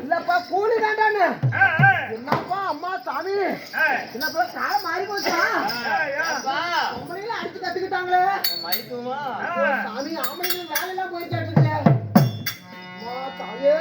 இல்லப்பா கூலி வேண்டான்னு என்னப்பா அம்மா சாமி என்னப்பா காலம் மாறி போச்சா அடிச்சு கத்துக்கிட்டாங்களே சாமி ஆம்பளைங்க வேலையெல்லாம் போயிட்டு தாயே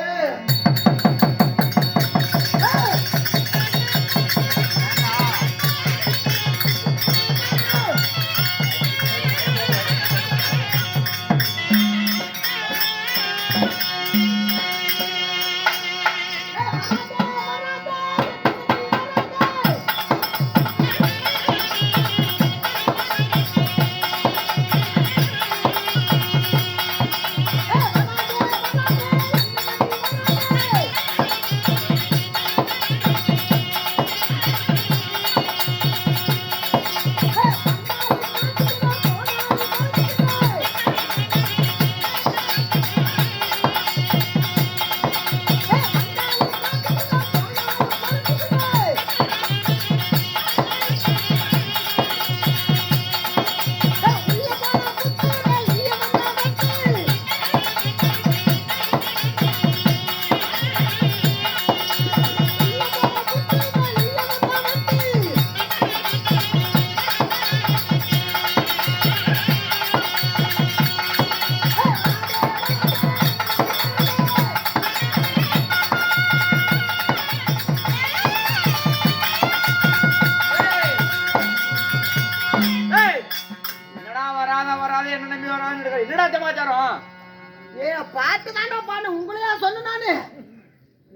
பாட்டு தானே பாடு உங்களையா சொன்ன நானு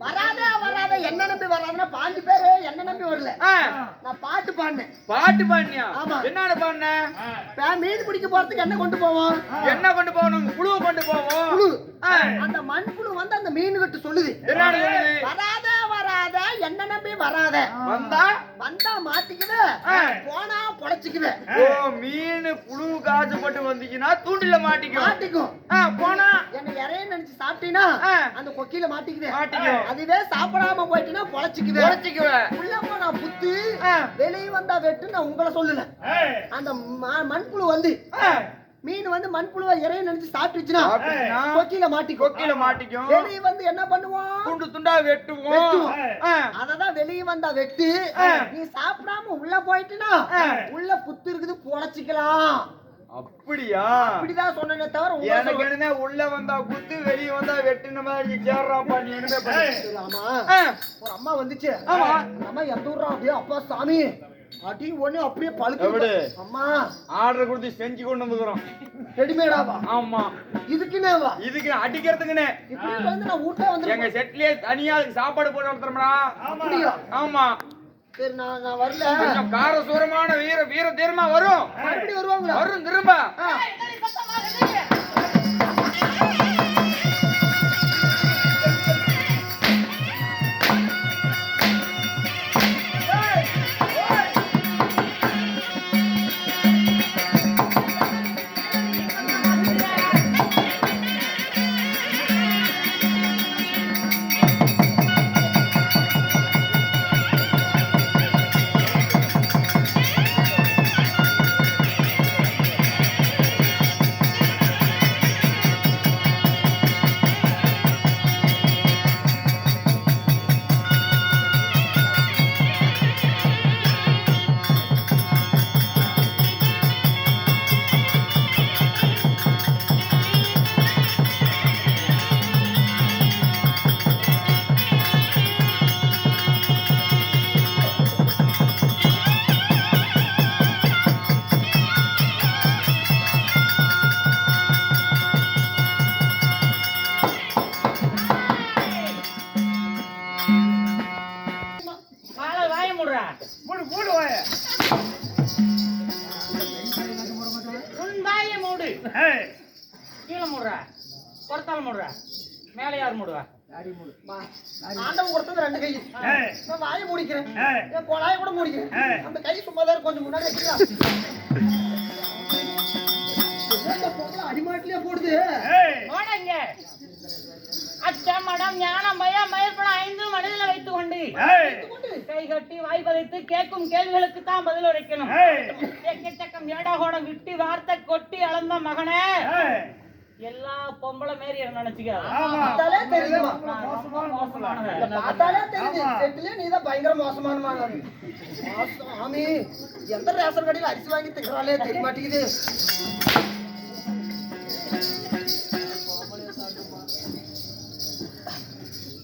வராத என்ன நம்பி வராதுன்னா 5 பேரு என்ன நம்பி வரல நான் பாட்டு பாடினேன். பாட்டு பாடினியா? ஆமா. என்னடா பாடின? மீன் பிடிக்க போறதுக்கு என்ன கொண்டு போவோம்? என்ன கொண்டு போவோம்? புழு கொண்டு போவோம். புழு. அந்த மண் புழு வந்து அந்த மீன் கிட்ட சொல்லுது, என்னடா சொல்லுது? வராத என்ன நம்பி வராத, வந்தா மாட்டிக்குது, போனா பொழைச்சிக்குது. ஓ, மீன் புழு காசு போட்டு வந்தீங்கன்னா தூண்டில மாட்டிக்கும். போனா என்ன இறைய நினைச்சு சாப்பிட்டீங்கன்னா அந்த கொக்கில மாட்டிக்குது. அதுவே சாப்பிடாம போயிட்டுனா பொழைச்சிக்குவே. உள்ள போனா புத்து, வெளியே வந்தா வெட்டு. நான் உங்களை சொல்லல. அந்த மண்புழு வந்து மீன் வந்து மண்புழுவை இறைய நினைச்சு சாப்பிட்டுச்சுன்னா கொக்கில மாட்டிக்கும். வெளியே வந்து என்ன பண்ணுவோம்? துண்டு துண்டா வெட்டுவோம். அததான் வெளியே வந்தா வெட்டு. நீ சாப்பிடாம உள்ள போயிட்டுனா உள்ள புத்து இருக்குது, பொழைச்சிக்கலாம். அப்படியா? அப்படிதான் சொன்னே தவிர எனக்கு என்ன உள்ள வந்தா குத்து, வெளியே வந்தா வெட்டுன மாதிரி சேர்றாப்பா. நீ என்ன பண்ணலாமா? ஒரு அம்மா வந்துச்சு. அம்மா எந்த ஊர்ரா? அப்படியே அப்பா சாமி அடி ஒண்ணு அப்படியே பழுத்து. அம்மா ஆர்டர் கொடுத்து செஞ்சு கொண்டு வந்துக்கிறோம். ரெடிமேடாவா? ஆமா. இதுக்குனேவா? இதுக்கு அடிக்கிறதுக்குனே. இப்படி வந்து நான் வீட்ல வந்து எங்க செட்லயே தனியா சாப்பாடு போட்டு வளர்த்துறோம்டா. அப்படியா? ஆமா. சரி, நான் வரல. கொஞ்சம் காரசூரமான வீர தீர்மா வரும். மறுபடியும் வருவாங்களா? வரும் திரும்ப. கீழே மூடுற, பொறுத்தால மூடுற, மேலே யார் மூடுவா? ஆண்டவன் கொடுத்தது 2 கை. நான் வாயை மூடிக்கிறேன், என் கொலாயை கூட மூடிக்கிறேன். அந்த கை சும்மாதான் கொஞ்சம் முன்னாடி வைக்கிறா. அடிமாட்டிலே போடுது. அச்சமடம் ஞானம் பயம் மயற்படம் 5 மனதில் வைத்துக் கொண்டு கை கட்டி வாய் பதைத்து கேட்கும் கேள்விகளுக்கு தான் பதில் உரைக்கணும். எக்கச்சக்கம் ஏடாகோடம் விட்டு வார்த்தை கொட்டி அளந்த மகனே, எல்லா பொம்பளை மாரி நினைச்சுக்க. பார்த்தாலே தெரியுமா? மோசமானவன். பார்த்தாலே தெரியுது. செட்டிலே நீதான் பயங்கர மோசமான மாதிரி. சாமி, எந்த ரேஷன் கடையில் அரிசி வாங்கி திக்கிறாலே தெரிய மாட்டேங்குது.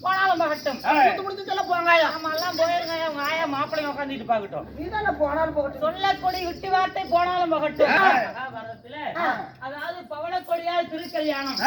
போனாலும் பார்க்கட்டும். முடிஞ்செல்லாம் போங்காயா. ஆமா எல்லாம் போயிருங்க. உங்க ஆயா மாப்பிள்ளைங்க உட்காந்துட்டு பார்க்கட்டும். நீதானே போனாலும் போகட்டும். சொல்லக்கூடிய விட்டு வார்த்தை போனாலும் பார்க்கட்டும். மகாபாரதத்துல அதாவது பவளக்கொடியால் திருக்கல்யாணம்